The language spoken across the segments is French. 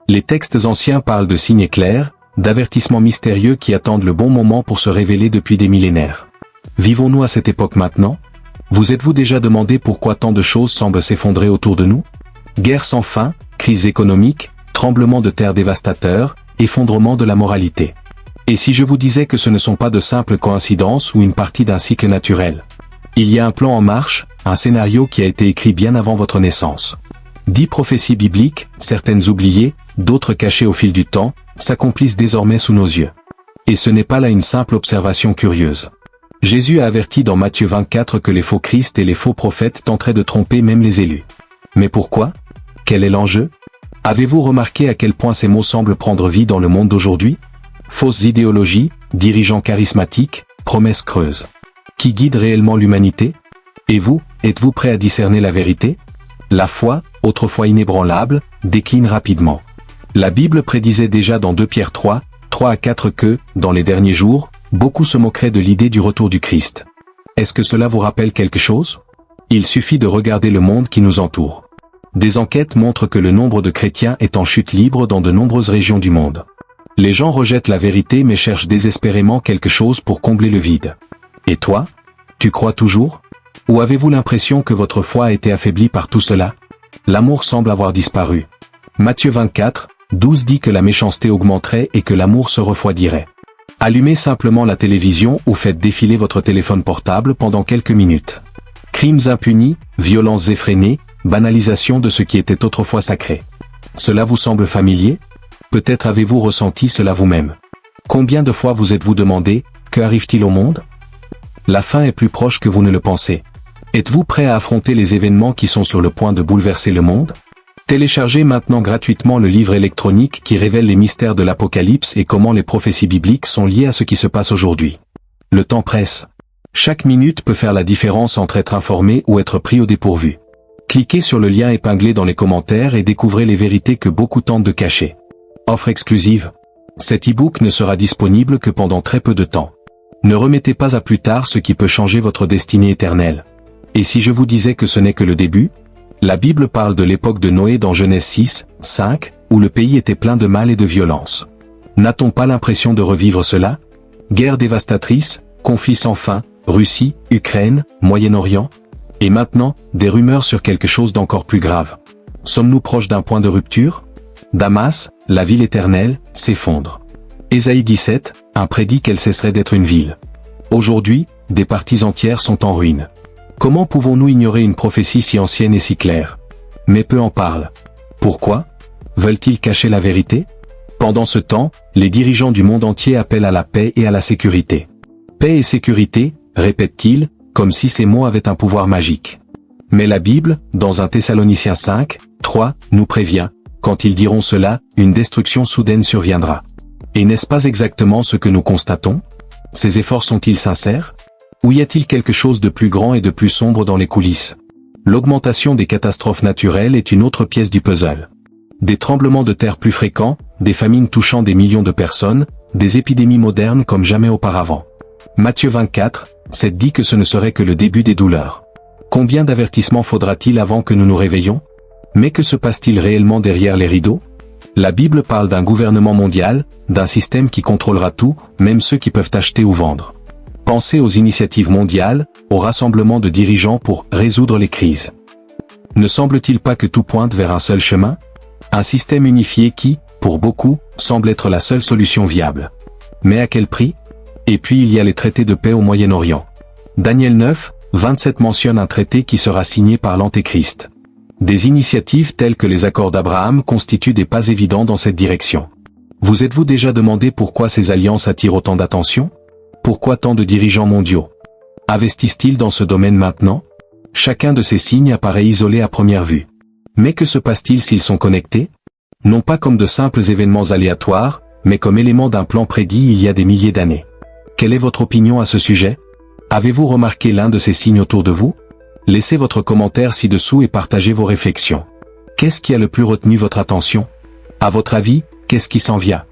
Les textes anciens parlent de signes clairs, d'avertissements mystérieux qui attendent le bon moment pour se révéler depuis des millénaires. Vivons-nous à cette époque maintenant? Vous êtes-vous déjà demandé pourquoi tant de choses semblent s'effondrer autour de nous? Guerre sans fin, crise économique, tremblements de terre dévastateurs, effondrement de la moralité. Et si je vous disais que ce ne sont pas de simples coïncidences ou une partie d'un cycle naturel? Il y a un plan en marche, un scénario qui a été écrit bien avant votre naissance. 10 prophéties bibliques, certaines oubliées, d'autres cachées au fil du temps, s'accomplissent désormais sous nos yeux. Et ce n'est pas là une simple observation curieuse. Jésus a averti dans Matthieu 24 que les faux Christ et les faux prophètes tenteraient de tromper même les élus. Mais pourquoi? Quel est l'enjeu? Avez-vous remarqué à quel point ces mots semblent prendre vie dans le monde d'aujourd'hui? Fausses idéologies, dirigeants charismatiques, promesses creuses. Qui guide réellement l'humanité? Et vous, êtes-vous prêt à discerner la vérité? La foi, autrefois inébranlable, décline rapidement. La Bible prédisait déjà dans 2 Pierre 3 à 4 que, dans les derniers jours, beaucoup se moqueraient de l'idée du retour du Christ. Est-ce que cela vous rappelle quelque chose? Il suffit de regarder le monde qui nous entoure. Des enquêtes montrent que le nombre de chrétiens est en chute libre dans de nombreuses régions du monde. Les gens rejettent la vérité mais cherchent désespérément quelque chose pour combler le vide. Et toi? Tu crois toujours? Ou avez-vous l'impression que votre foi a été affaiblie par tout cela? L'amour semble avoir disparu. Matthieu 24, 12 dit que la méchanceté augmenterait et que l'amour se refroidirait. Allumez simplement la télévision ou faites défiler votre téléphone portable pendant quelques minutes. Crimes impunis, violences effrénées, banalisation de ce qui était autrefois sacré. Cela vous semble familier? Peut-être avez-vous ressenti cela vous-même. Combien de fois vous êtes-vous demandé, que arrive-t-il au monde? La fin est plus proche que vous ne le pensez. Êtes-vous prêt à affronter les événements qui sont sur le point de bouleverser le monde? Téléchargez maintenant gratuitement le livre électronique qui révèle les mystères de l'Apocalypse et comment les prophéties bibliques sont liées à ce qui se passe aujourd'hui. Le temps presse. Chaque minute peut faire la différence entre être informé ou être pris au dépourvu. Cliquez sur le lien épinglé dans les commentaires et découvrez les vérités que beaucoup tentent de cacher. Offre exclusive. Cet e-book ne sera disponible que pendant très peu de temps. Ne remettez pas à plus tard ce qui peut changer votre destinée éternelle. Et si je vous disais que ce n'est que le début? La Bible parle de l'époque de Noé dans Genèse 6, 5, où le pays était plein de mal et de violence. N'a-t-on pas l'impression de revivre cela? Guerre dévastatrice, conflits sans fin, Russie, Ukraine, Moyen-Orient? Et maintenant, des rumeurs sur quelque chose d'encore plus grave. Sommes-nous proches d'un point de rupture? Damas, la ville éternelle, s'effondre. Ésaïe 17, prédit qu'elle cesserait d'être une ville. Aujourd'hui, des parties entières sont en ruine. Comment pouvons-nous ignorer une prophétie si ancienne et si claire? Mais peu en parlent. Pourquoi? Veulent-ils cacher la vérité? Pendant ce temps, les dirigeants du monde entier appellent à la paix et à la sécurité. Paix et sécurité, répètent-ils, comme si ces mots avaient un pouvoir magique. Mais la Bible, dans 1 Thessaloniciens 5, 3, nous prévient, quand ils diront cela, une destruction soudaine surviendra. Et n'est-ce pas exactement ce que nous constatons? Ces efforts sont-ils sincères? Ou y a-t-il quelque chose de plus grand et de plus sombre dans les coulisses? L'augmentation des catastrophes naturelles est une autre pièce du puzzle. Des tremblements de terre plus fréquents, des famines touchant des millions de personnes, des épidémies modernes comme jamais auparavant. Matthieu 24, 7 dit que ce ne serait que le début des douleurs. Combien d'avertissements faudra-t-il avant que nous nous réveillions? Mais que se passe-t-il réellement derrière les rideaux? La Bible parle d'un gouvernement mondial, d'un système qui contrôlera tout, même ceux qui peuvent acheter ou vendre. Pensez aux initiatives mondiales, aux rassemblements de dirigeants pour résoudre les crises. Ne semble-t-il pas que tout pointe vers un seul chemin? Un système unifié qui, pour beaucoup, semble être la seule solution viable. Mais à quel prix? Et puis il y a les traités de paix au Moyen-Orient. Daniel 9, 27 mentionne un traité qui sera signé par l'Antéchrist. Des initiatives telles que les accords d'Abraham constituent des pas évidents dans cette direction. Vous êtes-vous déjà demandé pourquoi ces alliances attirent autant d'attention? Pourquoi tant de dirigeants mondiaux investissent-ils dans ce domaine maintenant? Chacun de ces signes apparaît isolé à première vue. Mais que se passe-t-il s'ils sont connectés? Non pas comme de simples événements aléatoires, mais comme éléments d'un plan prédit il y a des milliers d'années. Quelle est votre opinion à ce sujet? Avez-vous remarqué l'un de ces signes autour de vous? Laissez votre commentaire ci-dessous et partagez vos réflexions. Qu'est-ce qui a le plus retenu votre attention? À votre avis, qu'est-ce qui s'en vient?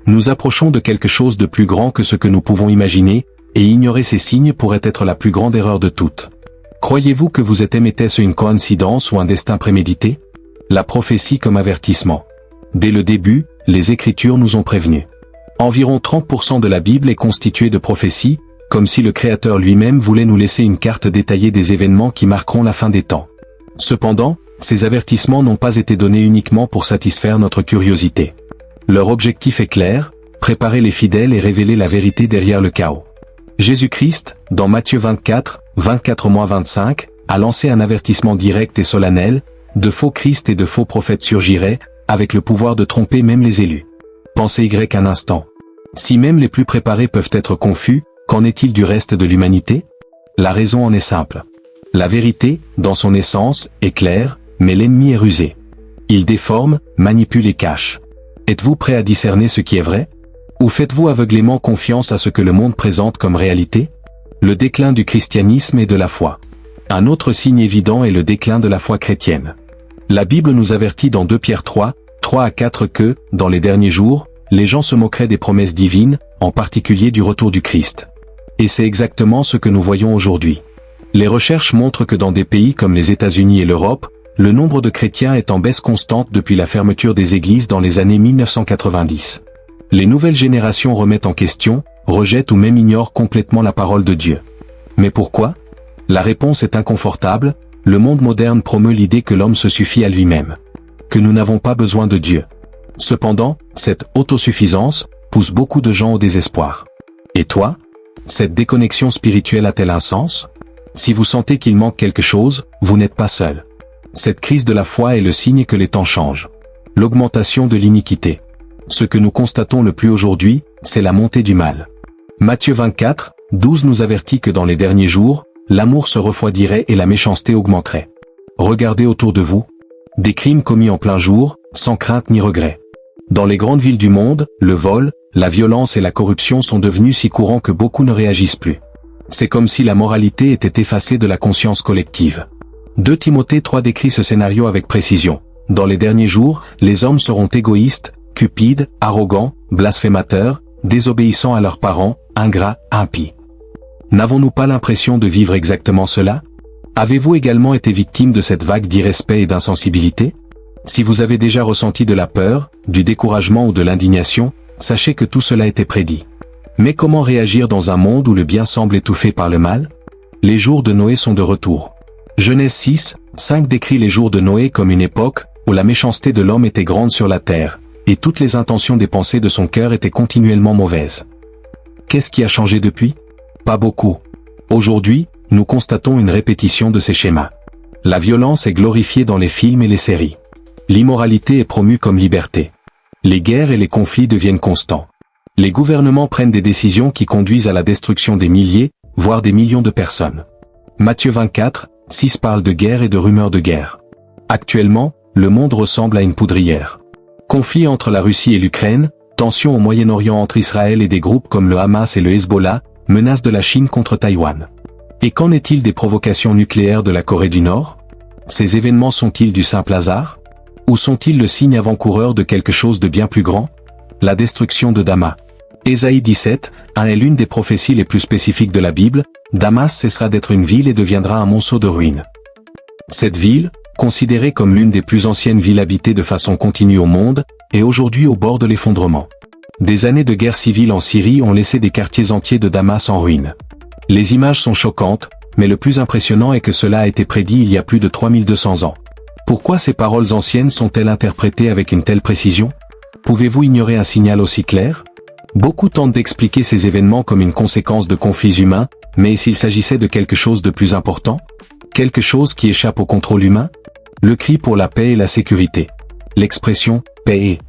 Nous approchons de quelque chose de plus grand que ce que nous pouvons imaginer, et ignorer ces signes pourrait être la plus grande erreur de toutes. Croyez-vous que vous êtes était-ce une coïncidence ou un destin prémédité? La prophétie comme avertissement. Dès le début, les Écritures nous ont prévenus. Environ 30% de la Bible est constituée de prophéties, comme si le Créateur lui-même voulait nous laisser une carte détaillée des événements qui marqueront la fin des temps. Cependant, ces avertissements n'ont pas été donnés uniquement pour satisfaire notre curiosité. Leur objectif est clair, préparer les fidèles et révéler la vérité derrière le chaos. Jésus-Christ, dans Matthieu 24, 24-25, a lancé un avertissement direct et solennel, de faux Christ et de faux prophètes surgiraient, avec le pouvoir de tromper même les élus. Pensez Y un instant. Si même les plus préparés peuvent être confus, qu'en est-il du reste de l'humanité? La raison en est simple. La vérité, dans son essence, est claire, mais l'ennemi est rusé. Il déforme, manipule et cache. Êtes-vous prêt à discerner ce qui est vrai? Ou faites-vous aveuglément confiance à ce que le monde présente comme réalité? Le déclin du christianisme et de la foi. Un autre signe évident est le déclin de la foi chrétienne. La Bible nous avertit dans 2 Pierre 3, 3-4 que, dans les derniers jours, les gens se moqueraient des promesses divines, en particulier du retour du Christ. Et c'est exactement ce que nous voyons aujourd'hui. Les recherches montrent que dans des pays comme les États-Unis et l'Europe, le nombre de chrétiens est en baisse constante depuis la fermeture des églises dans les années 1990. Les nouvelles générations remettent en question, rejettent ou même ignorent complètement la parole de Dieu. Mais pourquoi? La réponse est inconfortable, le monde moderne promeut l'idée que l'homme se suffit à lui-même. Que nous n'avons pas besoin de Dieu. Cependant, cette autosuffisance pousse beaucoup de gens au désespoir. Et toi? Cette déconnexion spirituelle a-t-elle un sens? Si vous sentez qu'il manque quelque chose, vous n'êtes pas seul. Cette crise de la foi est le signe que les temps changent. L'augmentation de l'iniquité. Ce que nous constatons le plus aujourd'hui, c'est la montée du mal. Matthieu 24, 12 nous avertit que dans les derniers jours, l'amour se refroidirait et la méchanceté augmenterait. Regardez autour de vous. Des crimes commis en plein jour, sans crainte ni regret. Dans les grandes villes du monde, le vol, la violence et la corruption sont devenus si courants que beaucoup ne réagissent plus. C'est comme si la moralité était effacée de la conscience collective. 2 Timothée 3 décrit ce scénario avec précision. Dans les derniers jours, les hommes seront égoïstes, cupides, arrogants, blasphémateurs, désobéissants à leurs parents, ingrats, impies. N'avons-nous pas l'impression de vivre exactement cela? Avez-vous également été victime de cette vague d'irrespect et d'insensibilité? Si vous avez déjà ressenti de la peur, du découragement ou de l'indignation, sachez que tout cela était prédit. Mais comment réagir dans un monde où le bien semble étouffé par le mal? Les jours de Noé sont de retour. Genèse 6, 5 décrit les jours de Noé comme une époque où la méchanceté de l'homme était grande sur la terre, et toutes les intentions des pensées de son cœur étaient continuellement mauvaises. Qu'est-ce qui a changé depuis? Pas beaucoup. Aujourd'hui, nous constatons une répétition de ces schémas. La violence est glorifiée dans les films et les séries. L'immoralité est promue comme liberté. Les guerres et les conflits deviennent constants. Les gouvernements prennent des décisions qui conduisent à la destruction des milliers, voire des millions de personnes. Matthieu 24, 6 parle de guerre et de rumeurs de guerre. Actuellement, le monde ressemble à une poudrière. Conflit entre la Russie et l'Ukraine, tensions au Moyen-Orient entre Israël et des groupes comme le Hamas et le Hezbollah, menace de la Chine contre Taïwan. Et qu'en est-il des provocations nucléaires de la Corée du Nord? Ces événements sont-ils du simple hasard? Ou sont-ils le signe avant-coureur de quelque chose de bien plus grand? La destruction de Damas. Ésaïe 17, 1 est l'une des prophéties les plus spécifiques de la Bible. Damas cessera d'être une ville et deviendra un monceau de ruines. Cette ville, considérée comme l'une des plus anciennes villes habitées de façon continue au monde, est aujourd'hui au bord de l'effondrement. Des années de guerre civile en Syrie ont laissé des quartiers entiers de Damas en ruines. Les images sont choquantes, mais le plus impressionnant est que cela a été prédit il y a plus de 3200 ans. Pourquoi ces paroles anciennes sont-elles interprétées avec une telle précision? Pouvez-vous ignorer un signal aussi clair? Beaucoup tentent d'expliquer ces événements comme une conséquence de conflits humains, mais s'il s'agissait de quelque chose de plus important? Quelque chose qui échappe au contrôle humain? Le cri pour la paix et la sécurité. L'expression « paix et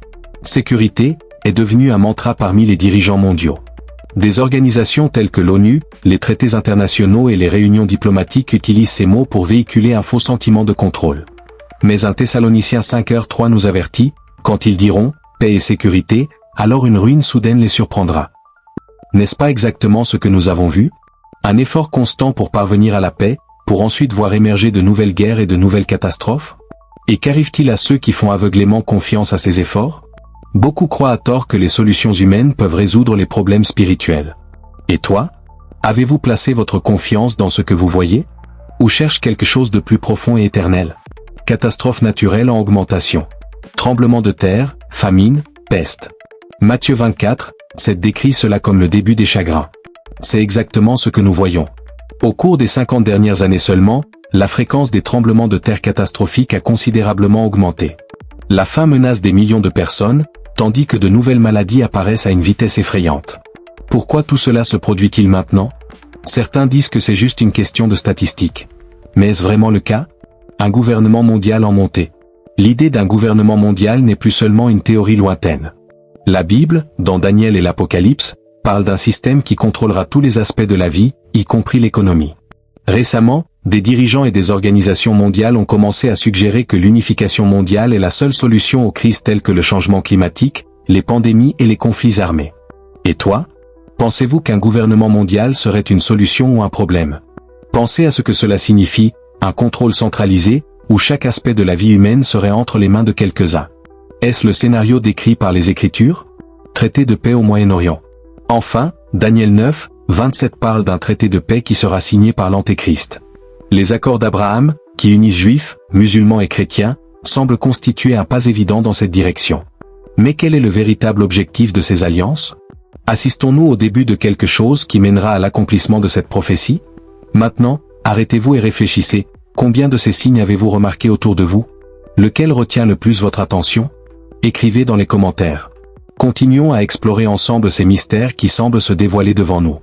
sécurité » est devenue un mantra parmi les dirigeants mondiaux. Des organisations telles que l'ONU, les traités internationaux et les réunions diplomatiques utilisent ces mots pour véhiculer un faux sentiment de contrôle. Mais 1 Thessaloniciens 5:3 nous avertit, quand ils diront « paix et sécurité », alors une ruine soudaine les surprendra. N'est-ce pas exactement ce que nous avons vu? Un effort constant pour parvenir à la paix, pour ensuite voir émerger de nouvelles guerres et de nouvelles catastrophes? Et qu'arrive-t-il à ceux qui font aveuglément confiance à ces efforts? Beaucoup croient à tort que les solutions humaines peuvent résoudre les problèmes spirituels. Et toi? Avez-vous placé votre confiance dans ce que vous voyez? Ou cherche quelque chose de plus profond et éternel? Catastrophes naturelles en augmentation. Tremblements de terre, famine, peste. Matthieu 24, 7 décrit cela comme le début des chagrins. C'est exactement ce que nous voyons. Au cours des 50 dernières années seulement, la fréquence des tremblements de terre catastrophiques a considérablement augmenté. La faim menace des millions de personnes, tandis que de nouvelles maladies apparaissent à une vitesse effrayante. Pourquoi tout cela se produit-il maintenant? Certains disent que c'est juste une question de statistiques. Mais est-ce vraiment le cas? Un gouvernement mondial en montée. L'idée d'un gouvernement mondial n'est plus seulement une théorie lointaine. La Bible, dans Daniel et l'Apocalypse, parle d'un système qui contrôlera tous les aspects de la vie, y compris l'économie. Récemment, des dirigeants et des organisations mondiales ont commencé à suggérer que l'unification mondiale est la seule solution aux crises telles que le changement climatique, les pandémies et les conflits armés. Et toi? Pensez-vous qu'un gouvernement mondial serait une solution ou un problème? Pensez à ce que cela signifie, un contrôle centralisé, où chaque aspect de la vie humaine serait entre les mains de quelques-uns. Est-ce le scénario décrit par les Écritures? Traité de paix au Moyen-Orient. Enfin, Daniel 9, 27 parle d'un traité de paix qui sera signé par l'Antéchrist. Les accords d'Abraham, qui unissent juifs, musulmans et chrétiens, semblent constituer un pas évident dans cette direction. Mais quel est le véritable objectif de ces alliances? Assistons-nous au début de quelque chose qui mènera à l'accomplissement de cette prophétie? Maintenant, arrêtez-vous et réfléchissez, combien de ces signes avez-vous remarqué autour de vous? Lequel retient le plus votre attention? Écrivez dans les commentaires. Continuons à explorer ensemble ces mystères qui semblent se dévoiler devant nous.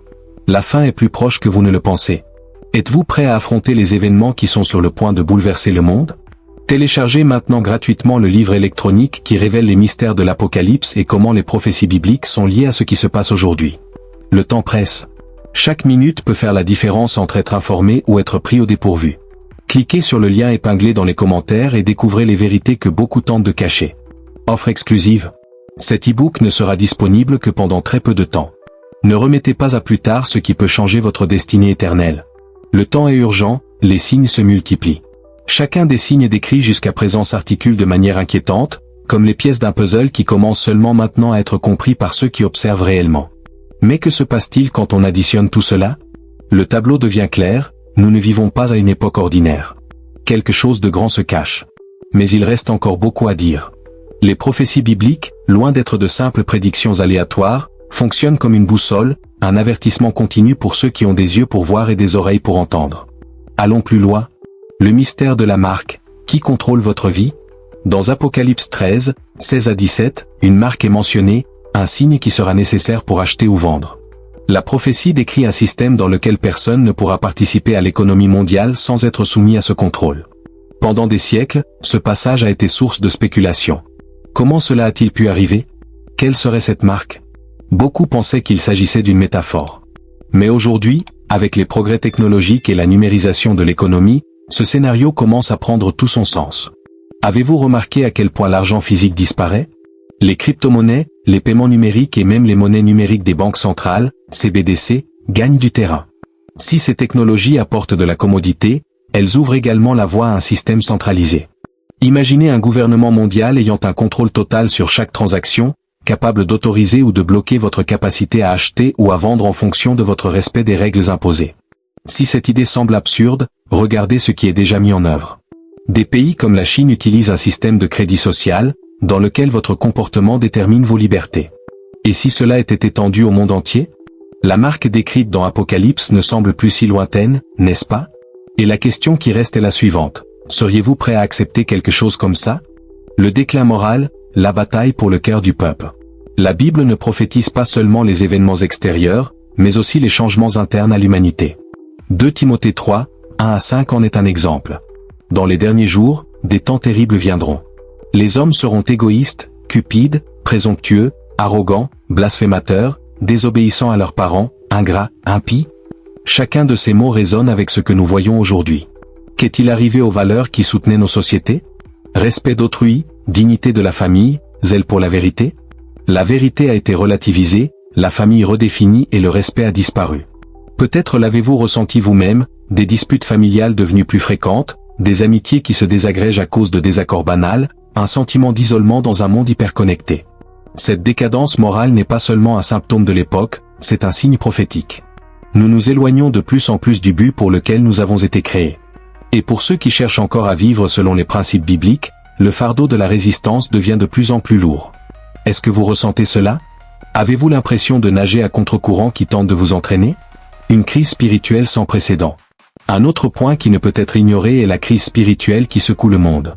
La fin est plus proche que vous ne le pensez. Êtes-vous prêt à affronter les événements qui sont sur le point de bouleverser le monde? Téléchargez maintenant gratuitement le livre électronique qui révèle les mystères de l'Apocalypse et comment les prophéties bibliques sont liées à ce qui se passe aujourd'hui. Le temps presse. Chaque minute peut faire la différence entre être informé ou être pris au dépourvu. Cliquez sur le lien épinglé dans les commentaires et découvrez les vérités que beaucoup tentent de cacher. Offre exclusive. Cet e-book ne sera disponible que pendant très peu de temps. Ne remettez pas à plus tard ce qui peut changer votre destinée éternelle. Le temps est urgent, les signes se multiplient. Chacun des signes décrits jusqu'à présent s'articule de manière inquiétante, comme les pièces d'un puzzle qui commencent seulement maintenant à être compris par ceux qui observent réellement. Mais que se passe-t-il quand on additionne tout cela? Le tableau devient clair, nous ne vivons pas à une époque ordinaire. Quelque chose de grand se cache. Mais il reste encore beaucoup à dire. Les prophéties bibliques, loin d'être de simples prédictions aléatoires, fonctionnent comme une boussole, un avertissement continu pour ceux qui ont des yeux pour voir et des oreilles pour entendre. Allons plus loin. Le mystère de la marque, qui contrôle votre vie? Dans Apocalypse 13, 16 à 17, une marque est mentionnée, un signe qui sera nécessaire pour acheter ou vendre. La prophétie décrit un système dans lequel personne ne pourra participer à l'économie mondiale sans être soumis à ce contrôle. Pendant des siècles, ce passage a été source de spéculation. Comment cela a-t-il pu arriver? Quelle serait cette marque? Beaucoup pensaient qu'il s'agissait d'une métaphore. Mais aujourd'hui, avec les progrès technologiques et la numérisation de l'économie, ce scénario commence à prendre tout son sens. Avez-vous remarqué à quel point l'argent physique disparaît? Les crypto-monnaies, les paiements numériques et même les monnaies numériques des banques centrales, CBDC, gagnent du terrain. Si ces technologies apportent de la commodité, elles ouvrent également la voie à un système centralisé. Imaginez un gouvernement mondial ayant un contrôle total sur chaque transaction, capable d'autoriser ou de bloquer votre capacité à acheter ou à vendre en fonction de votre respect des règles imposées. Si cette idée semble absurde, regardez ce qui est déjà mis en œuvre. Des pays comme la Chine utilisent un système de crédit social, dans lequel votre comportement détermine vos libertés. Et si cela était étendu au monde entier? La marque décrite dans Apocalypse ne semble plus si lointaine, n'est-ce pas? Et la question qui reste est la suivante. Seriez-vous prêt à accepter quelque chose comme ça? Le déclin moral, la bataille pour le cœur du peuple. La Bible ne prophétise pas seulement les événements extérieurs, mais aussi les changements internes à l'humanité. 2 Timothée 3, 1 à 5 en est un exemple. Dans les derniers jours, des temps terribles viendront. Les hommes seront égoïstes, cupides, présomptueux, arrogants, blasphémateurs, désobéissants à leurs parents, ingrats, impies. Chacun de ces mots résonne avec ce que nous voyons aujourd'hui. Qu'est-il arrivé aux valeurs qui soutenaient nos sociétés? Respect d'autrui, dignité de la famille, zèle pour la vérité? La vérité a été relativisée, la famille redéfinie et le respect a disparu. Peut-être l'avez-vous ressenti vous-même, des disputes familiales devenues plus fréquentes, des amitiés qui se désagrègent à cause de désaccords banals, un sentiment d'isolement dans un monde hyperconnecté. Cette décadence morale n'est pas seulement un symptôme de l'époque, c'est un signe prophétique. Nous nous éloignons de plus en plus du but pour lequel nous avons été créés. Et pour ceux qui cherchent encore à vivre selon les principes bibliques, le fardeau de la résistance devient de plus en plus lourd. Est-ce que vous ressentez cela? Avez-vous l'impression de nager à contre-courant qui tente de vous entraîner? Une crise spirituelle sans précédent. Un autre point qui ne peut être ignoré est la crise spirituelle qui secoue le monde.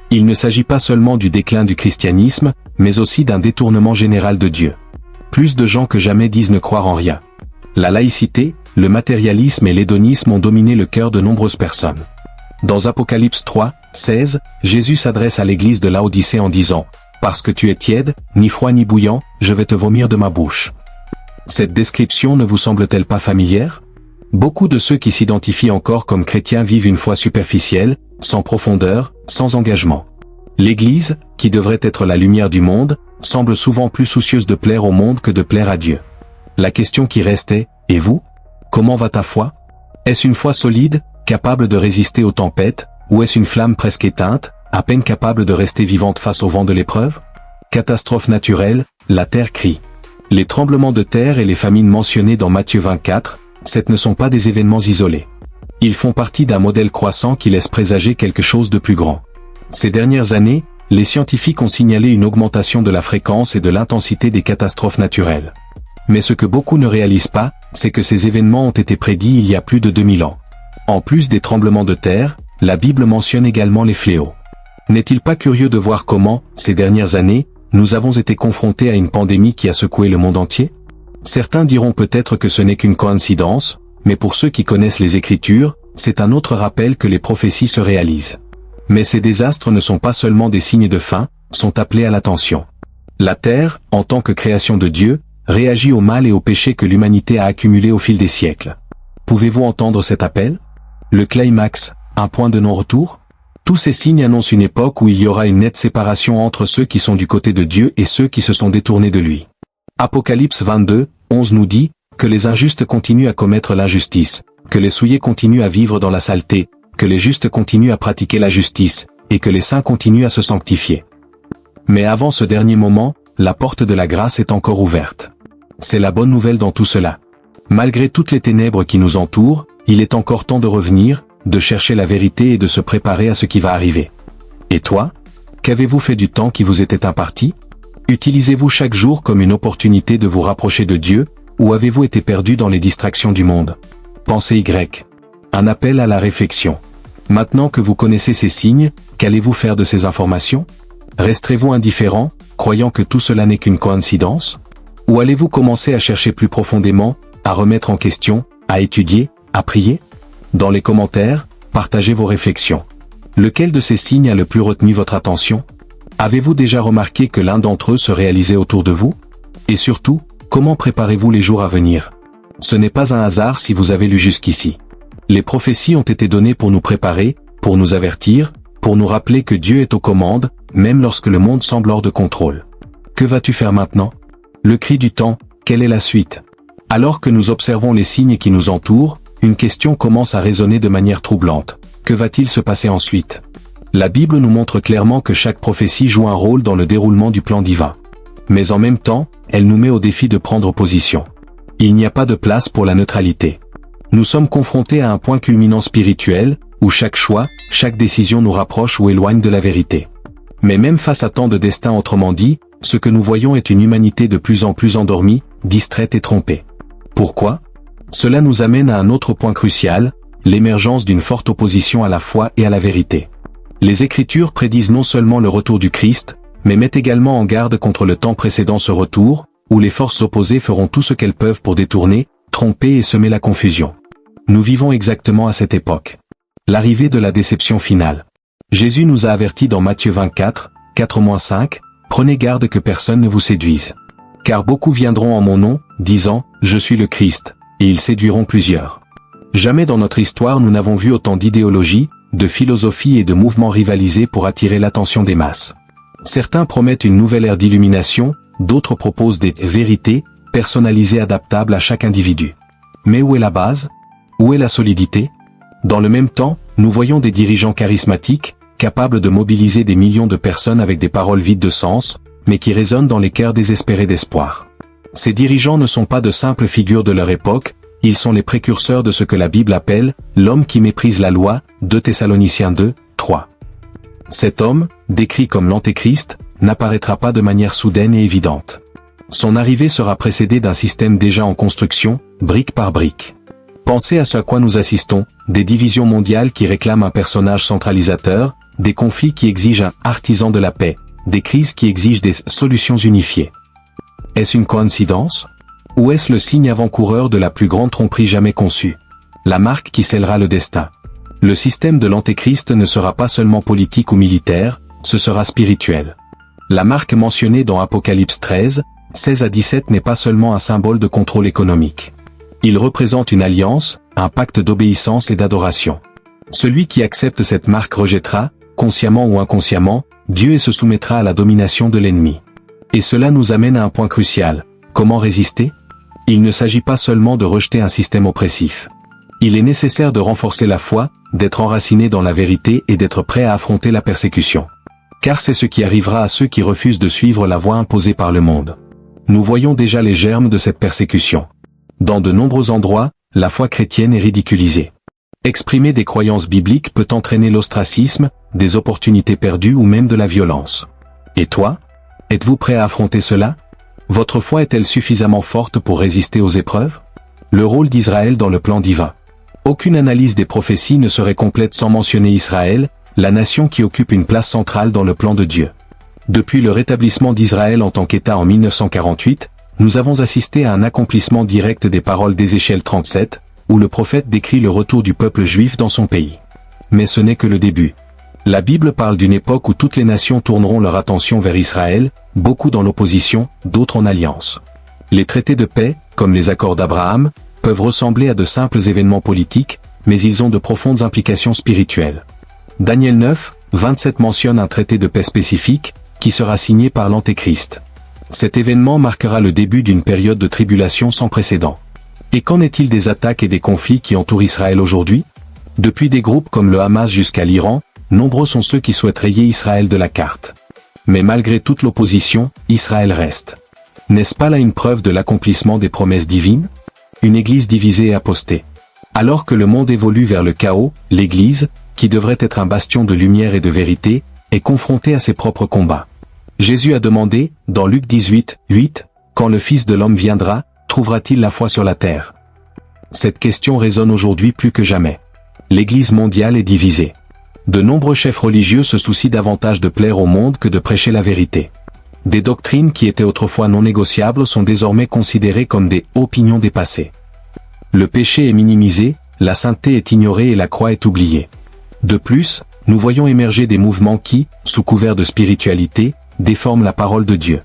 Il ne s'agit pas seulement du déclin du christianisme, mais aussi d'un détournement général de Dieu. Plus de gens que jamais disent ne croire en rien. La laïcité, le matérialisme et l'hédonisme ont dominé le cœur de nombreuses personnes. Dans Apocalypse 3, 16, Jésus s'adresse à l'église de Laodicée en disant « Parce que tu es tiède, ni froid ni bouillant, je vais te vomir de ma bouche. » Cette description ne vous semble-t-elle pas familière? Beaucoup de ceux qui s'identifient encore comme chrétiens vivent une foi superficielle, sans profondeur, sans engagement. L'Église, qui devrait être la lumière du monde, semble souvent plus soucieuse de plaire au monde que de plaire à Dieu. La question qui reste est, et vous? Comment va ta foi? Est-ce une foi solide, capable de résister aux tempêtes, ou est-ce une flamme presque éteinte, à peine capable de rester vivante face au vent de l'épreuve? Catastrophe naturelle, la terre crie. Les tremblements de terre et les famines mentionnées dans Matthieu 24, ce ne sont pas des événements isolés. Ils font partie d'un modèle croissant qui laisse présager quelque chose de plus grand. Ces dernières années, les scientifiques ont signalé une augmentation de la fréquence et de l'intensité des catastrophes naturelles. Mais ce que beaucoup ne réalisent pas, c'est que ces événements ont été prédits il y a plus de 2000 ans. En plus des tremblements de terre, la Bible mentionne également les fléaux. N'est-il pas curieux de voir comment, ces dernières années, nous avons été confrontés à une pandémie qui a secoué le monde entier? Certains diront peut-être que ce n'est qu'une coïncidence, mais pour ceux qui connaissent les Écritures, c'est un autre rappel que les prophéties se réalisent. Mais ces désastres ne sont pas seulement des signes de fin, sont appelés à l'attention. La Terre, en tant que création de Dieu, réagit au mal et au péché que l'humanité a accumulé au fil des siècles. Pouvez-vous entendre cet appel? Le climax, un point de non-retour? Tous ces signes annoncent une époque où il y aura une nette séparation entre ceux qui sont du côté de Dieu et ceux qui se sont détournés de lui. Apocalypse 22, 11 nous dit que les injustes continuent à commettre l'injustice, que les souillés continuent à vivre dans la saleté, que les justes continuent à pratiquer la justice, et que les saints continuent à se sanctifier. Mais avant ce dernier moment, la porte de la grâce est encore ouverte. C'est la bonne nouvelle dans tout cela. Malgré toutes les ténèbres qui nous entourent, il est encore temps de revenir, de chercher la vérité et de se préparer à ce qui va arriver. Et toi? Qu'avez-vous fait du temps qui vous était imparti? Utilisez-vous chaque jour comme une opportunité de vous rapprocher de Dieu, ou avez-vous été perdu dans les distractions du monde? Pensée Y. Un appel à la réflexion. Maintenant que vous connaissez ces signes, qu'allez-vous faire de ces informations? Resterez-vous indifférent, croyant que tout cela n'est qu'une coïncidence? Ou allez-vous commencer à chercher plus profondément, à remettre en question, à étudier, à prier? Dans les commentaires, partagez vos réflexions. Lequel de ces signes a le plus retenu votre attention? Avez-vous déjà remarqué que l'un d'entre eux se réalisait autour de vous? Et surtout, comment préparez-vous les jours à venir? Ce n'est pas un hasard si vous avez lu jusqu'ici. Les prophéties ont été données pour nous préparer, pour nous avertir, pour nous rappeler que Dieu est aux commandes, même lorsque le monde semble hors de contrôle. Que vas-tu faire maintenant? Le cri du temps, quelle est la suite? Alors que nous observons les signes qui nous entourent, une question commence à résonner de manière troublante. Que va-t-il se passer ensuite? La Bible nous montre clairement que chaque prophétie joue un rôle dans le déroulement du plan divin. Mais en même temps, elle nous met au défi de prendre position. Il n'y a pas de place pour la neutralité. Nous sommes confrontés à un point culminant spirituel, où chaque choix, chaque décision nous rapproche ou éloigne de la vérité. Mais même face à tant de destins autrement dit, ce que nous voyons est une humanité de plus en plus endormie, distraite et trompée. Pourquoi? Cela nous amène à un autre point crucial, l'émergence d'une forte opposition à la foi et à la vérité. Les Écritures prédisent non seulement le retour du Christ, mais mettent également en garde contre le temps précédant ce retour, où les forces opposées feront tout ce qu'elles peuvent pour détourner, tromper et semer la confusion. Nous vivons exactement à cette époque. L'arrivée de la déception finale. Jésus nous a avertis dans Matthieu 24, 4-5, « Prenez garde que personne ne vous séduise. Car beaucoup viendront en mon nom, disant, je suis le Christ, et ils séduiront plusieurs. » Jamais dans notre histoire nous n'avons vu autant d'idéologies, de philosophies et de mouvements rivalisés pour attirer l'attention des masses. Certains promettent une nouvelle ère d'illumination, d'autres proposent des vérités, personnalisées adaptables à chaque individu. Mais où est la base? Où est la solidité? Dans le même temps, nous voyons des dirigeants charismatiques, capables de mobiliser des millions de personnes avec des paroles vides de sens, mais qui résonnent dans les cœurs désespérés d'espoir. Ces dirigeants ne sont pas de simples figures de leur époque, ils sont les précurseurs de ce que la Bible appelle « l'homme qui méprise la loi » 2 Thessaloniciens 2, 3. Cet homme, décrit comme l'Antéchrist, n'apparaîtra pas de manière soudaine et évidente. Son arrivée sera précédée d'un système déjà en construction, brique par brique. Pensez à ce à quoi nous assistons, des divisions mondiales qui réclament un personnage centralisateur, des conflits qui exigent un artisan de la paix, des crises qui exigent des solutions unifiées. Est-ce une coïncidence? Ou est-ce le signe avant-coureur de la plus grande tromperie jamais conçue? La marque qui scellera le destin. Le système de l'Antéchrist ne sera pas seulement politique ou militaire, ce sera spirituel. La marque mentionnée dans Apocalypse 13, 16 à 17 n'est pas seulement un symbole de contrôle économique. Il représente une alliance, un pacte d'obéissance et d'adoration. Celui qui accepte cette marque rejettera, consciemment ou inconsciemment, Dieu et se soumettra à la domination de l'ennemi. Et cela nous amène à un point crucial. Comment résister? Il ne s'agit pas seulement de rejeter un système oppressif. Il est nécessaire de renforcer la foi, d'être enraciné dans la vérité et d'être prêt à affronter la persécution. Car c'est ce qui arrivera à ceux qui refusent de suivre la voie imposée par le monde. Nous voyons déjà les germes de cette persécution. Dans de nombreux endroits, la foi chrétienne est ridiculisée. Exprimer des croyances bibliques peut entraîner l'ostracisme, des opportunités perdues ou même de la violence. Et toi? Êtes-vous prêt à affronter cela? Votre foi est-elle suffisamment forte pour résister aux épreuves? Le rôle d'Israël dans le plan divin. Aucune analyse des prophéties ne serait complète sans mentionner Israël, la nation qui occupe une place centrale dans le plan de Dieu. Depuis le rétablissement d'Israël en tant qu'État en 1948, nous avons assisté à un accomplissement direct des paroles d'Ézéchiel 37, où le prophète décrit le retour du peuple juif dans son pays. Mais ce n'est que le début. La Bible parle d'une époque où toutes les nations tourneront leur attention vers Israël, beaucoup dans l'opposition, d'autres en alliance. Les traités de paix, comme les accords d'Abraham, peuvent ressembler à de simples événements politiques, mais ils ont de profondes implications spirituelles. Daniel 9, 27 mentionne un traité de paix spécifique, qui sera signé par l'Antéchrist. Cet événement marquera le début d'une période de tribulation sans précédent. Et qu'en est-il des attaques et des conflits qui entourent Israël aujourd'hui? Depuis des groupes comme le Hamas jusqu'à l'Iran, nombreux sont ceux qui souhaitent rayer Israël de la carte. Mais malgré toute l'opposition, Israël reste. N'est-ce pas là une preuve de l'accomplissement des promesses divines? Une église divisée et apostée. Alors que le monde évolue vers le chaos, l'église, qui devrait être un bastion de lumière et de vérité, est confrontée à ses propres combats. Jésus a demandé, dans Luc 18, 8, « Quand le Fils de l'homme viendra, trouvera-t-il la foi sur la terre ?» Cette question résonne aujourd'hui plus que jamais. L'Église mondiale est divisée. De nombreux chefs religieux se soucient davantage de plaire au monde que de prêcher la vérité. Des doctrines qui étaient autrefois non négociables sont désormais considérées comme des opinions dépassées. Le péché est minimisé, la sainteté est ignorée et la croix est oubliée. De plus, nous voyons émerger des mouvements qui, sous couvert de spiritualité, déforment la parole de Dieu.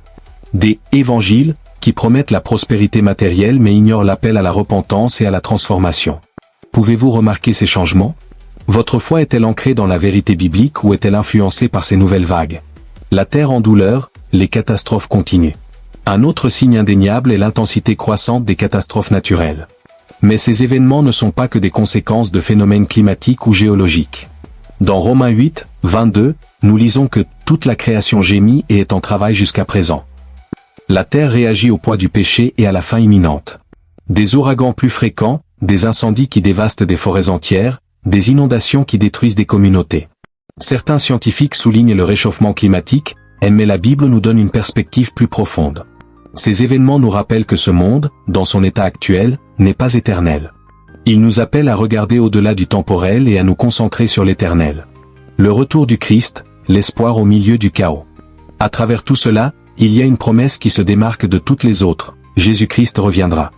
Des évangiles, qui promettent la prospérité matérielle mais ignorent l'appel à la repentance et à la transformation. Pouvez-vous remarquer ces changements? Votre foi est-elle ancrée dans la vérité biblique ou est-elle influencée par ces nouvelles vagues? La terre en douleur, les catastrophes continuent. Un autre signe indéniable est l'intensité croissante des catastrophes naturelles. Mais ces événements ne sont pas que des conséquences de phénomènes climatiques ou géologiques. Dans Romains 8, 22, nous lisons que toute la création gémit et est en travail jusqu'à présent. La terre réagit au poids du péché et à la fin imminente. Des ouragans plus fréquents, des incendies qui dévastent des forêts entières, des inondations qui détruisent des communautés. Certains scientifiques soulignent le réchauffement climatique, mais la Bible nous donne une perspective plus profonde. Ces événements nous rappellent que ce monde, dans son état actuel, n'est pas éternel. Il nous appelle à regarder au-delà du temporel et à nous concentrer sur l'éternel. Le retour du Christ, l'espoir au milieu du chaos. À travers tout cela, il y a une promesse qui se démarque de toutes les autres. Jésus-Christ reviendra.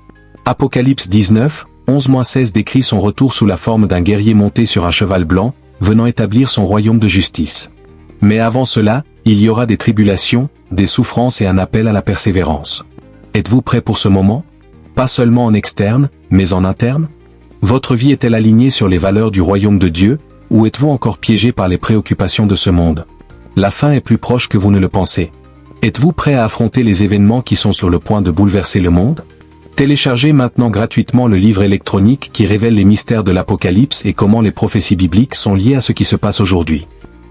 Apocalypse 19, 11-16 décrit son retour sous la forme d'un guerrier monté sur un cheval blanc, venant établir son royaume de justice. Mais avant cela, il y aura des tribulations, des souffrances et un appel à la persévérance. Êtes-vous prêt pour ce moment? Pas seulement en externe, mais en interne? Votre vie est-elle alignée sur les valeurs du royaume de Dieu, ou êtes-vous encore piégé par les préoccupations de ce monde? La fin est plus proche que vous ne le pensez. Êtes-vous prêt à affronter les événements qui sont sur le point de bouleverser le monde? Téléchargez maintenant gratuitement le livre électronique qui révèle les mystères de l'Apocalypse et comment les prophéties bibliques sont liées à ce qui se passe aujourd'hui.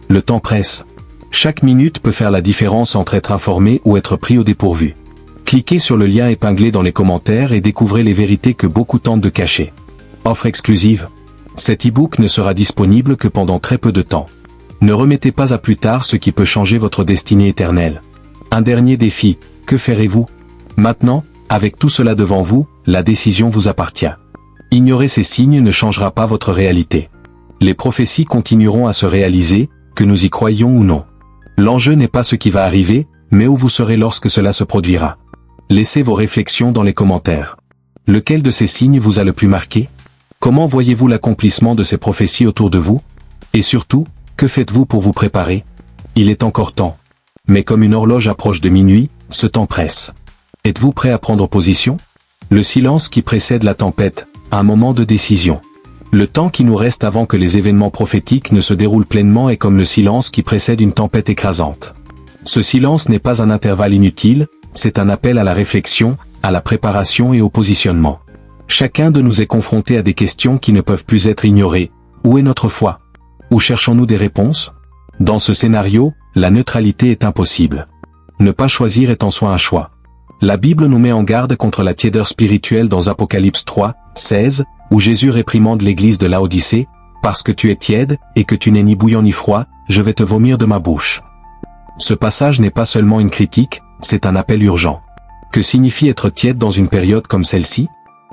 Le temps presse. Chaque minute peut faire la différence entre être informé ou être pris au dépourvu. Cliquez sur le lien épinglé dans les commentaires et découvrez les vérités que beaucoup tentent de cacher. Offre exclusive. Cet e-book ne sera disponible que pendant très peu de temps. Ne remettez pas à plus tard ce qui peut changer votre destinée éternelle. Un dernier défi, que ferez-vous? Maintenant, avec tout cela devant vous, la décision vous appartient. Ignorer ces signes ne changera pas votre réalité. Les prophéties continueront à se réaliser, que nous y croyions ou non. L'enjeu n'est pas ce qui va arriver, mais où vous serez lorsque cela se produira. Laissez vos réflexions dans les commentaires. Lequel de ces signes vous a le plus marqué? Comment voyez-vous l'accomplissement de ces prophéties autour de vous? Et surtout, que faites-vous pour vous préparer? Il est encore temps. Mais comme une horloge approche de minuit, ce temps presse. Êtes-vous prêt à prendre position? Le silence qui précède la tempête, un moment de décision. Le temps qui nous reste avant que les événements prophétiques ne se déroulent pleinement est comme le silence qui précède une tempête écrasante. Ce silence n'est pas un intervalle inutile, c'est un appel à la réflexion, à la préparation et au positionnement. Chacun de nous est confronté à des questions qui ne peuvent plus être ignorées. Où est notre foi? Où cherchons-nous des réponses? Dans ce scénario, la neutralité est impossible. Ne pas choisir est en soi un choix. La Bible nous met en garde contre la tiédeur spirituelle dans Apocalypse 3, 16, où Jésus réprimande l'église de Laodicée, « Parce que tu es tiède, et que tu n'es ni bouillant ni froid, je vais te vomir de ma bouche. » Ce passage n'est pas seulement une critique, c'est un appel urgent. Que signifie être tiède dans une période comme celle-ci?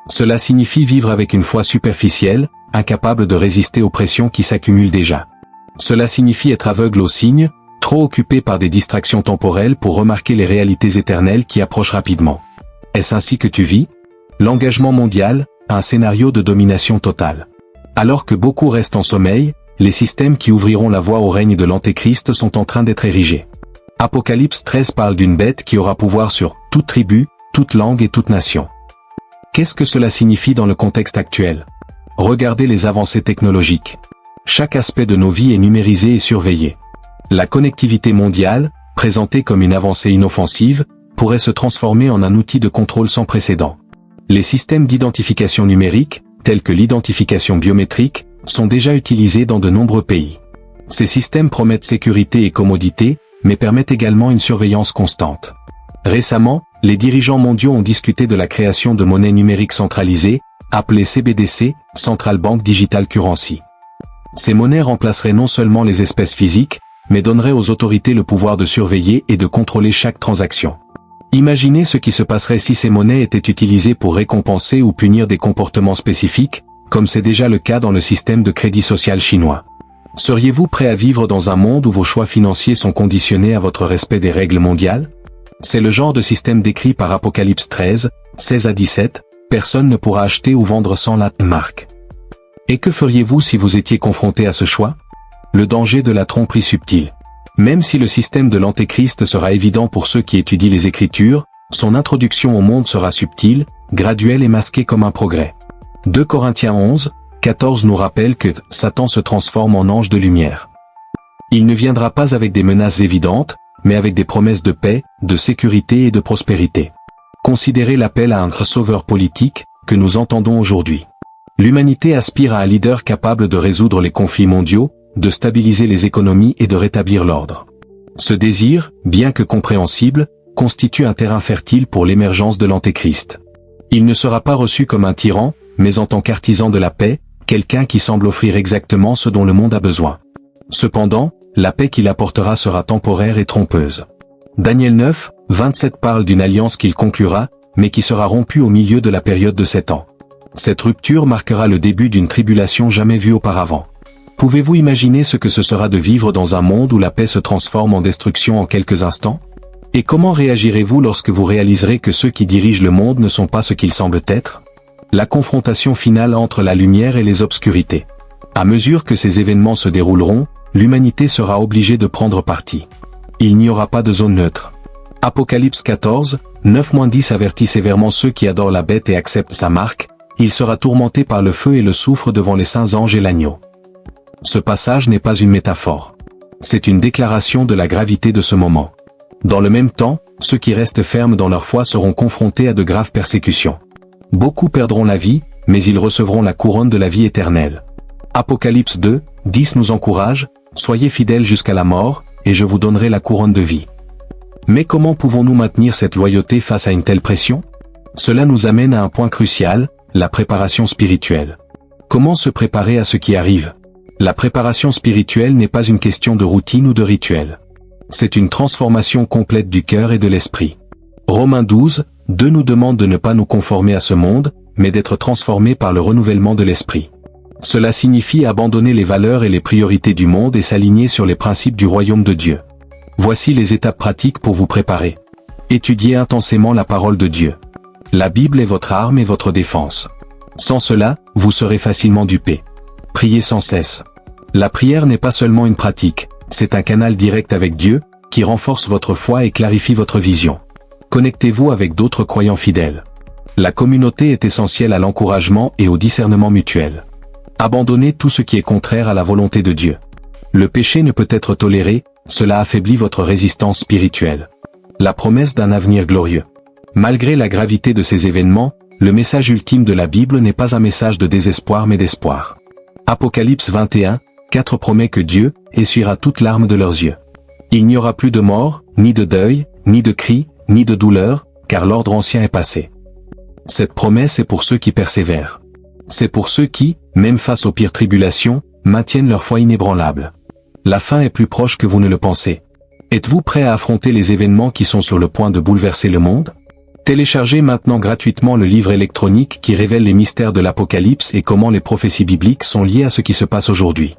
Cela signifie vivre avec une foi superficielle, incapable de résister aux pressions qui s'accumulent déjà. Cela signifie être aveugle aux signes, trop occupé par des distractions temporelles pour remarquer les réalités éternelles qui approchent rapidement. Est-ce ainsi que tu vis? L'engagement mondial, un scénario de domination totale. Alors que beaucoup restent en sommeil, les systèmes qui ouvriront la voie au règne de l'Antéchrist sont en train d'être érigés. Apocalypse 13 parle d'une bête qui aura pouvoir sur toute tribu, toute langue et toute nation. Qu'est-ce que cela signifie dans le contexte actuel? Regardez les avancées technologiques. Chaque aspect de nos vies est numérisé et surveillé. La connectivité mondiale, présentée comme une avancée inoffensive, pourrait se transformer en un outil de contrôle sans précédent. Les systèmes d'identification numérique, tels que l'identification biométrique, sont déjà utilisés dans de nombreux pays. Ces systèmes promettent sécurité et commodité, mais permettent également une surveillance constante. Récemment, les dirigeants mondiaux ont discuté de la création de monnaies numériques centralisées, appelées CBDC, Central Bank Digital Currency. Ces monnaies remplaceraient non seulement les espèces physiques, mais donneraient aux autorités le pouvoir de surveiller et de contrôler chaque transaction. Imaginez ce qui se passerait si ces monnaies étaient utilisées pour récompenser ou punir des comportements spécifiques, comme c'est déjà le cas dans le système de crédit social chinois. Seriez-vous prêt à vivre dans un monde où vos choix financiers sont conditionnés à votre respect des règles mondiales? C'est le genre de système décrit par Apocalypse 13, 16 à 17, personne ne pourra acheter ou vendre sans la marque. Et que feriez-vous si vous étiez confronté à ce choix? Le danger de la tromperie subtile. Même si le système de l'Antéchrist sera évident pour ceux qui étudient les Écritures, son introduction au monde sera subtile, graduelle et masquée comme un progrès. 2 Corinthiens 11, 14 nous rappelle que Satan se transforme en ange de lumière. Il ne viendra pas avec des menaces évidentes, mais avec des promesses de paix, de sécurité et de prospérité. Considérez l'appel à un sauveur politique, que nous entendons aujourd'hui. L'humanité aspire à un leader capable de résoudre les conflits mondiaux, de stabiliser les économies et de rétablir l'ordre. Ce désir, bien que compréhensible, constitue un terrain fertile pour l'émergence de l'Antéchrist. Il ne sera pas reçu comme un tyran, mais en tant qu'artisan de la paix, quelqu'un qui semble offrir exactement ce dont le monde a besoin. Cependant, la paix qu'il apportera sera temporaire et trompeuse. Daniel 9, 27 parle d'une alliance qu'il conclura, mais qui sera rompue au milieu de la période de 7 ans. Cette rupture marquera le début d'une tribulation jamais vue auparavant. Pouvez-vous imaginer ce que ce sera de vivre dans un monde où la paix se transforme en destruction en quelques instants? Et comment réagirez-vous lorsque vous réaliserez que ceux qui dirigent le monde ne sont pas ce qu'ils semblent être? La confrontation finale entre la lumière et les obscurités. À mesure que ces événements se dérouleront, l'humanité sera obligée de prendre parti. Il n'y aura pas de zone neutre. Apocalypse 14, 9-10 avertit sévèrement ceux qui adorent la bête et acceptent sa marque, il sera tourmenté par le feu et le soufre devant les saints anges et l'agneau. Ce passage n'est pas une métaphore. C'est une déclaration de la gravité de ce moment. Dans le même temps, ceux qui restent fermes dans leur foi seront confrontés à de graves persécutions. Beaucoup perdront la vie, mais ils recevront la couronne de la vie éternelle. Apocalypse 2, 10 nous encourage, « Soyez fidèles jusqu'à la mort, et je vous donnerai la couronne de vie. » Mais comment pouvons-nous maintenir cette loyauté face à une telle pression? Cela nous amène à un point crucial, la préparation spirituelle. Comment se préparer à ce qui arrive? La préparation spirituelle n'est pas une question de routine ou de rituel. C'est une transformation complète du cœur et de l'esprit. Romains 12, 2 nous demande de ne pas nous conformer à ce monde, mais d'être transformés par le renouvellement de l'esprit. Cela signifie abandonner les valeurs et les priorités du monde et s'aligner sur les principes du royaume de Dieu. Voici les étapes pratiques pour vous préparer. Étudiez intensément la parole de Dieu. La Bible est votre arme et votre défense. Sans cela, vous serez facilement dupé. Priez sans cesse. La prière n'est pas seulement une pratique, c'est un canal direct avec Dieu, qui renforce votre foi et clarifie votre vision. Connectez-vous avec d'autres croyants fidèles. La communauté est essentielle à l'encouragement et au discernement mutuel. Abandonnez tout ce qui est contraire à la volonté de Dieu. Le péché ne peut être toléré, cela affaiblit votre résistance spirituelle. La promesse d'un avenir glorieux. Malgré la gravité de ces événements, le message ultime de la Bible n'est pas un message de désespoir mais d'espoir. Apocalypse 21, 4 promet que Dieu essuiera toute larme de leurs yeux. Il n'y aura plus de mort, ni de deuil, ni de cris, ni de douleur, car l'ordre ancien est passé. Cette promesse est pour ceux qui persévèrent. C'est pour ceux qui, même face aux pires tribulations, maintiennent leur foi inébranlable. La fin est plus proche que vous ne le pensez. Êtes-vous prêt à affronter les événements qui sont sur le point de bouleverser le monde? Téléchargez maintenant gratuitement le livre électronique qui révèle les mystères de l'Apocalypse et comment les prophéties bibliques sont liées à ce qui se passe aujourd'hui.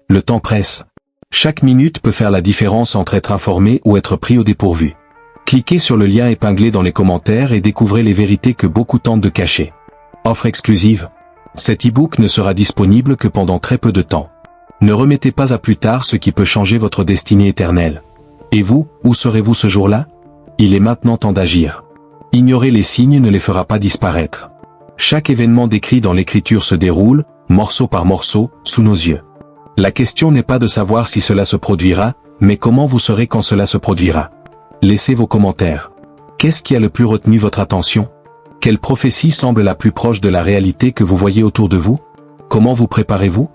Le temps presse. Chaque minute peut faire la différence entre être informé ou être pris au dépourvu. Cliquez sur le lien épinglé dans les commentaires et découvrez les vérités que beaucoup tentent de cacher. Offre exclusive. Cet e-book ne sera disponible que pendant très peu de temps. Ne remettez pas à plus tard ce qui peut changer votre destinée éternelle. Et vous, où serez-vous ce jour-là? Il est maintenant temps d'agir. Ignorer les signes ne les fera pas disparaître. Chaque événement décrit dans l'Écriture se déroule, morceau par morceau, sous nos yeux. La question n'est pas de savoir si cela se produira, mais comment vous serez quand cela se produira. Laissez vos commentaires. Qu'est-ce qui a le plus retenu votre attention? Quelle prophétie semble la plus proche de la réalité que vous voyez autour de vous? Comment vous préparez-vous?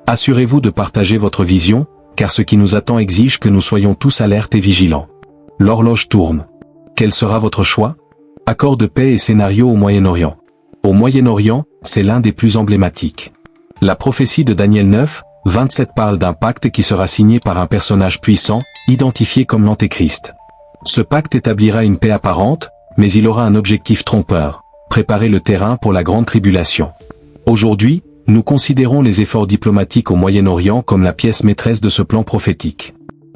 Assurez-vous de partager votre vision, car ce qui nous attend exige que nous soyons tous alertes et vigilants. L'horloge tourne. Quel sera votre choix? Accord de paix et scénario au Moyen-Orient. Au Moyen-Orient, c'est l'un des plus emblématiques. La prophétie de Daniel 9, 27 parle d'un pacte qui sera signé par un personnage puissant, identifié comme l'Antéchrist. Ce pacte établira une paix apparente, mais il aura un objectif trompeur, préparer le terrain pour la grande tribulation. Aujourd'hui, nous considérons les efforts diplomatiques au Moyen-Orient comme la pièce maîtresse de ce plan prophétique.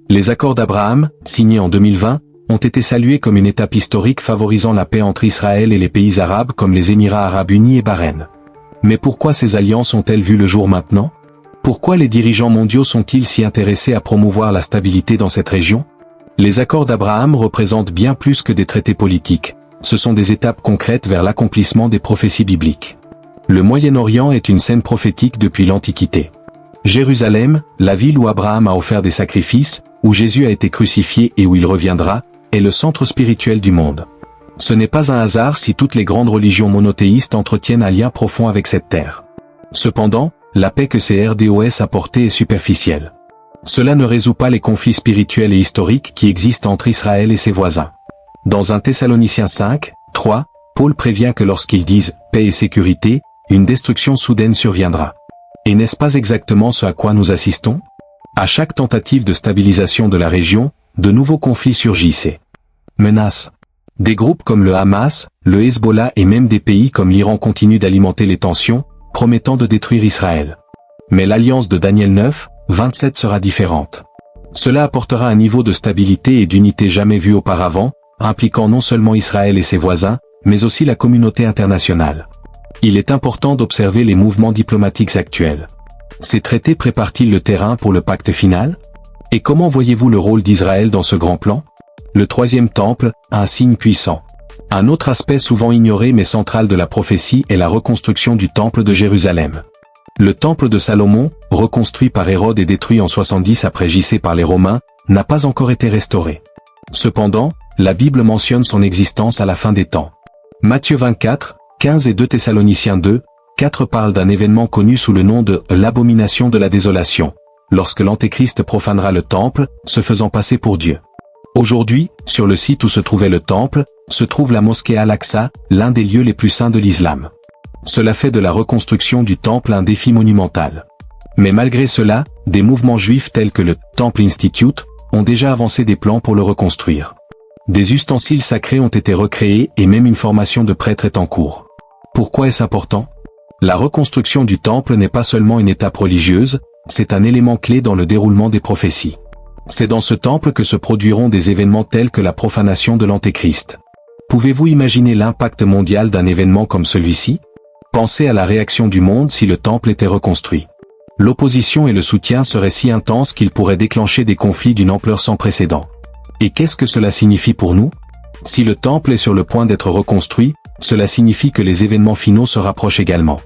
Les accords d'Abraham, signés en 2020, ont été salués comme une étape historique favorisant la paix entre Israël et les pays arabes comme les Émirats arabes unis et Bahreïn. Mais pourquoi ces alliances ont-elles vu le jour maintenant? Pourquoi les dirigeants mondiaux sont-ils si intéressés à promouvoir la stabilité dans cette région? Les accords d'Abraham représentent bien plus que des traités politiques, ce sont des étapes concrètes vers l'accomplissement des prophéties bibliques. Le Moyen-Orient est une scène prophétique depuis l'Antiquité. Jérusalem, la ville où Abraham a offert des sacrifices, où Jésus a été crucifié et où il reviendra, est le centre spirituel du monde. Ce n'est pas un hasard si toutes les grandes religions monothéistes entretiennent un lien profond avec cette terre. Cependant, la paix que ces RDOS apportée est superficielle. Cela ne résout pas les conflits spirituels et historiques qui existent entre Israël et ses voisins. Dans 1 Thessaloniciens 5, 3, Paul prévient que lorsqu'ils disent « paix et sécurité », une destruction soudaine surviendra. Et n'est-ce pas exactement ce à quoi nous assistons? À chaque tentative de stabilisation de la région, de nouveaux conflits surgissaient. Menaces. Des groupes comme le Hamas, le Hezbollah et même des pays comme l'Iran continuent d'alimenter les tensions, promettant de détruire Israël. Mais l'alliance de Daniel 9, 27 sera différente. Cela apportera un niveau de stabilité et d'unité jamais vu auparavant, impliquant non seulement Israël et ses voisins, mais aussi la communauté internationale. Il est important d'observer les mouvements diplomatiques actuels. Ces traités préparent-ils le terrain pour le pacte final? Et comment voyez-vous le rôle d'Israël dans ce grand plan? Le troisième temple, un signe puissant. Un autre aspect souvent ignoré mais central de la prophétie est la reconstruction du temple de Jérusalem. Le temple de Salomon, reconstruit par Hérode et détruit en 70 après JC par les Romains, n'a pas encore été restauré. Cependant, la Bible mentionne son existence à la fin des temps. Matthieu 24, 15 et 2 Thessaloniciens 2, 4 parlent d'un événement connu sous le nom de « l'abomination de la désolation », lorsque l'Antéchrist profanera le temple, se faisant passer pour Dieu. Aujourd'hui, sur le site où se trouvait le temple, se trouve la mosquée Al-Aqsa, l'un des lieux les plus saints de l'islam. Cela fait de la reconstruction du temple un défi monumental. Mais malgré cela, des mouvements juifs tels que le Temple Institute ont déjà avancé des plans pour le reconstruire. Des ustensiles sacrés ont été recréés et même une formation de prêtres est en cours. Pourquoi est-ce important? La reconstruction du temple n'est pas seulement une étape religieuse, c'est un élément clé dans le déroulement des prophéties. C'est dans ce temple que se produiront des événements tels que la profanation de l'Antéchrist. Pouvez-vous imaginer l'impact mondial d'un événement comme celui-ci? Pensez à la réaction du monde si le temple était reconstruit. L'opposition et le soutien seraient si intenses qu'ils pourraient déclencher des conflits d'une ampleur sans précédent. Et qu'est-ce que cela signifie pour nous? Si le temple est sur le point d'être reconstruit, cela signifie que les événements finaux se rapprochent également.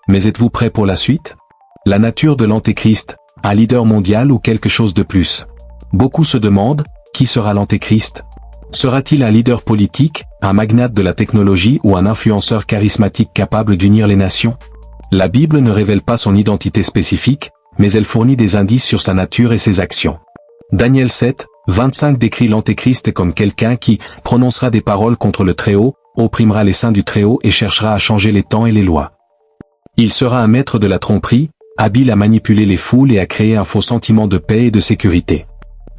Mais êtes-vous prêt pour la suite? La nature de l'Antéchrist, un leader mondial ou quelque chose de plus? Beaucoup se demandent, qui sera l'Antéchrist? Sera-t-il un leader politique, un magnate de la technologie ou un influenceur charismatique capable d'unir les nations? La Bible ne révèle pas son identité spécifique, mais elle fournit des indices sur sa nature et ses actions. Daniel 7, 25 décrit l'Antéchrist comme quelqu'un qui prononcera des paroles contre le Très-Haut, opprimera les saints du Très-Haut et cherchera à changer les temps et les lois. Il sera un maître de la tromperie, habile à manipuler les foules et à créer un faux sentiment de paix et de sécurité.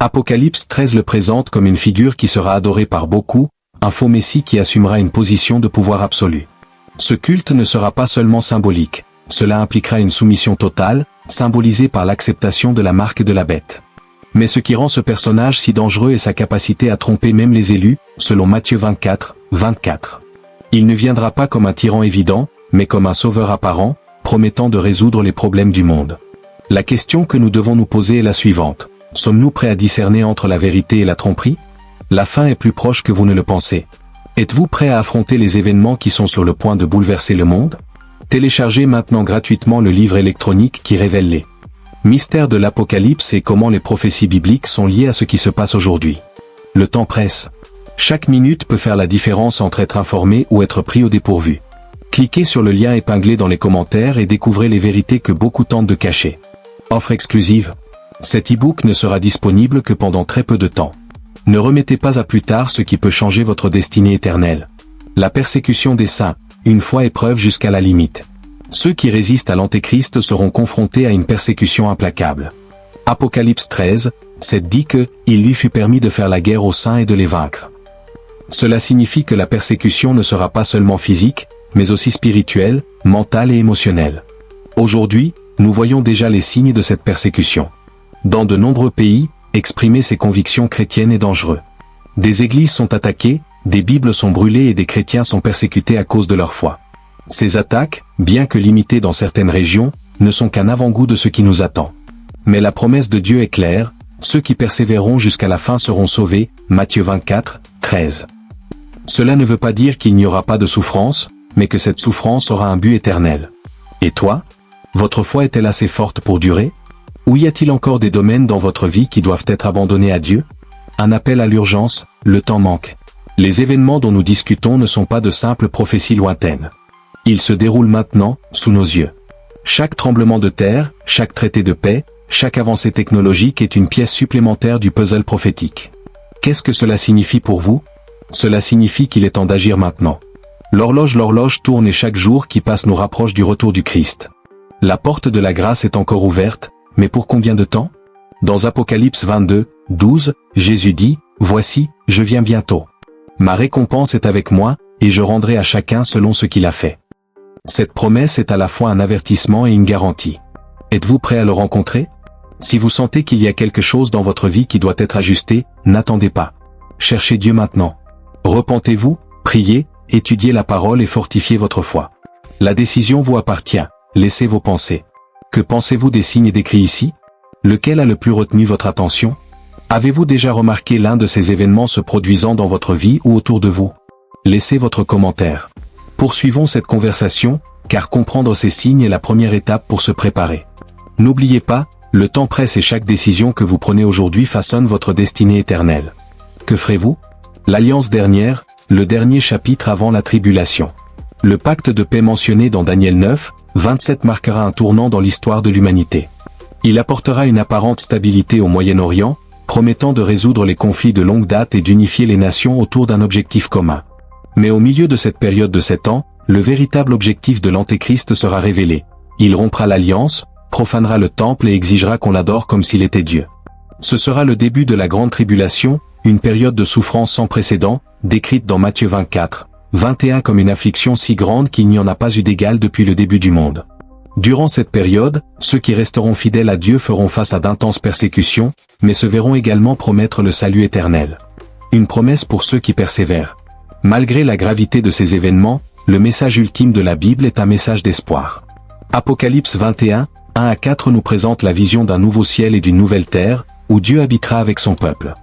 Apocalypse 13 le présente comme une figure qui sera adorée par beaucoup, un faux messie qui assumera une position de pouvoir absolu. Ce culte ne sera pas seulement symbolique, cela impliquera une soumission totale, symbolisée par l'acceptation de la marque de la bête. Mais ce qui rend ce personnage si dangereux est sa capacité à tromper même les élus, selon Matthieu 24, 24. Il ne viendra pas comme un tyran évident, mais comme un sauveur apparent, promettant de résoudre les problèmes du monde. La question que nous devons nous poser est la suivante. Sommes-nous prêts à discerner entre la vérité et la tromperie? La fin est plus proche que vous ne le pensez. Êtes-vous prêts à affronter les événements qui sont sur le point de bouleverser le monde? Téléchargez maintenant gratuitement le livre électronique qui révèle les mystères de l'Apocalypse et comment les prophéties bibliques sont liées à ce qui se passe aujourd'hui. Le temps presse. Chaque minute peut faire la différence entre être informé ou être pris au dépourvu. Cliquez sur le lien épinglé dans les commentaires et découvrez les vérités que beaucoup tentent de cacher. Offre exclusive. Cet e-book ne sera disponible que pendant très peu de temps. Ne remettez pas à plus tard ce qui peut changer votre destinée éternelle. La persécution des saints, une fois épreuve jusqu'à la limite. Ceux qui résistent à l'Antéchrist seront confrontés à une persécution implacable. Apocalypse 13, 7 dit que « il lui fut permis de faire la guerre aux saints et de les vaincre ». Cela signifie que la persécution ne sera pas seulement physique, mais aussi spirituelle, mentale et émotionnelle. Aujourd'hui, nous voyons déjà les signes de cette persécution. Dans de nombreux pays, exprimer ses convictions chrétiennes est dangereux. Des églises sont attaquées, des Bibles sont brûlées et des chrétiens sont persécutés à cause de leur foi. Ces attaques, bien que limitées dans certaines régions, ne sont qu'un avant-goût de ce qui nous attend. Mais la promesse de Dieu est claire, ceux qui persévéreront jusqu'à la fin seront sauvés, Matthieu 24, 13. Cela ne veut pas dire qu'il n'y aura pas de souffrance, mais que cette souffrance aura un but éternel. Et toi? Votre foi est-elle assez forte pour durer? Ou y a-t-il encore des domaines dans votre vie qui doivent être abandonnés à Dieu? Un appel à l'urgence, le temps manque. Les événements dont nous discutons ne sont pas de simples prophéties lointaines. Ils se déroulent maintenant, sous nos yeux. Chaque tremblement de terre, chaque traité de paix, chaque avancée technologique est une pièce supplémentaire du puzzle prophétique. Qu'est-ce que cela signifie pour vous? Cela signifie qu'il est temps d'agir maintenant. L'horloge tourne et chaque jour qui passe nous rapproche du retour du Christ. La porte de la grâce est encore ouverte, mais pour combien de temps? Dans Apocalypse 22, 12, Jésus dit, « Voici, je viens bientôt. Ma récompense est avec moi, et je rendrai à chacun selon ce qu'il a fait. » Cette promesse est à la fois un avertissement et une garantie. Êtes-vous prêt à le rencontrer? Si vous sentez qu'il y a quelque chose dans votre vie qui doit être ajusté, n'attendez pas. Cherchez Dieu maintenant. Repentez-vous, priez, étudiez la parole et fortifiez votre foi. La décision vous appartient, laissez vos pensées. Que pensez-vous des signes décrits ici? Lequel a le plus retenu votre attention? Avez-vous déjà remarqué l'un de ces événements se produisant dans votre vie ou autour de vous? Laissez votre commentaire. Poursuivons cette conversation, car comprendre ces signes est la première étape pour se préparer. N'oubliez pas, le temps presse et chaque décision que vous prenez aujourd'hui façonne votre destinée éternelle. Que ferez-vous? L'alliance dernière, le dernier chapitre avant la tribulation. Le pacte de paix mentionné dans Daniel 9, 27 marquera un tournant dans l'histoire de l'humanité. Il apportera une apparente stabilité au Moyen-Orient, promettant de résoudre les conflits de longue date et d'unifier les nations autour d'un objectif commun. Mais au milieu de cette période de 7 ans, le véritable objectif de l'Antéchrist sera révélé. Il rompra l'alliance, profanera le temple et exigera qu'on l'adore comme s'il était Dieu. Ce sera le début de la grande tribulation, une période de souffrance sans précédent, décrite dans Matthieu 24, 21 comme une affliction si grande qu'il n'y en a pas eu d'égal depuis le début du monde. Durant cette période, ceux qui resteront fidèles à Dieu feront face à d'intenses persécutions, mais se verront également promettre le salut éternel. Une promesse pour ceux qui persévèrent. Malgré la gravité de ces événements, le message ultime de la Bible est un message d'espoir. Apocalypse 21, 1 à 4 nous présente la vision d'un nouveau ciel et d'une nouvelle terre, où Dieu habitera avec son peuple.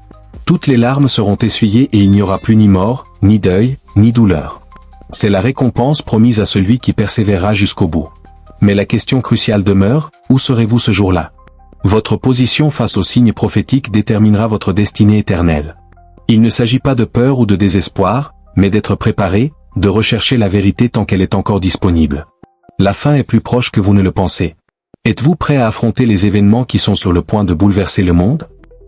Toutes les larmes seront essuyées et il n'y aura plus ni mort, ni deuil, ni douleur. C'est la récompense promise à celui qui persévérera jusqu'au bout. Mais la question cruciale demeure, où serez-vous ce jour-là? Votre position face aux signes prophétiques déterminera votre destinée éternelle. Il ne s'agit pas de peur ou de désespoir, mais d'être préparé, de rechercher la vérité tant qu'elle est encore disponible. La fin est plus proche que vous ne le pensez. Êtes-vous prêt à affronter les événements qui sont sur le point de bouleverser le monde?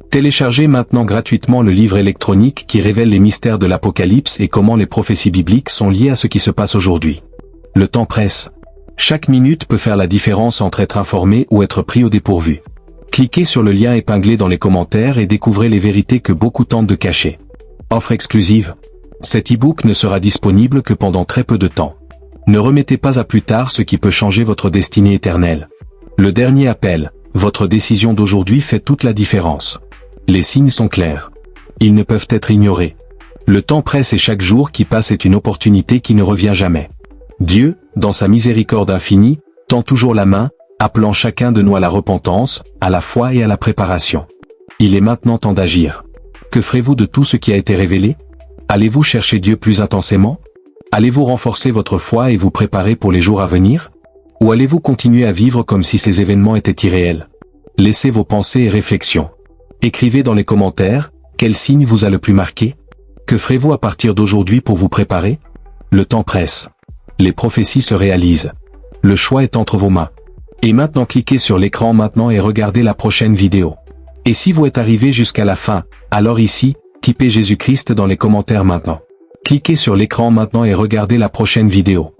Téléchargez maintenant gratuitement le livre électronique qui révèle les mystères de l'Apocalypse et comment les prophéties bibliques sont liées à ce qui se passe aujourd'hui. Le temps presse. Chaque minute peut faire la différence entre être informé ou être pris au dépourvu. Cliquez sur le lien épinglé dans les commentaires et découvrez les vérités que beaucoup tentent de cacher. Offre exclusive. Cet e-book ne sera disponible que pendant très peu de temps. Ne remettez pas à plus tard ce qui peut changer votre destinée éternelle. Le dernier appel, votre décision d'aujourd'hui fait toute la différence. Les signes sont clairs. Ils ne peuvent être ignorés. Le temps presse et chaque jour qui passe est une opportunité qui ne revient jamais. Dieu, dans sa miséricorde infinie, tend toujours la main, appelant chacun de nous à la repentance, à la foi et à la préparation. Il est maintenant temps d'agir. Que ferez-vous de tout ce qui a été révélé? Allez-vous chercher Dieu plus intensément? Allez-vous renforcer votre foi et vous préparer pour les jours à venir? Ou allez-vous continuer à vivre comme si ces événements étaient irréels? Laissez vos pensées et réflexions. Écrivez dans les commentaires, quel signe vous a le plus marqué? Que ferez-vous à partir d'aujourd'hui pour vous préparer? Le temps presse. Les prophéties se réalisent. Le choix est entre vos mains. Et maintenant cliquez sur l'écran maintenant et regardez la prochaine vidéo. Et si vous êtes arrivé jusqu'à la fin, alors ici, typez Jésus-Christ dans les commentaires maintenant. Cliquez sur l'écran maintenant et regardez la prochaine vidéo.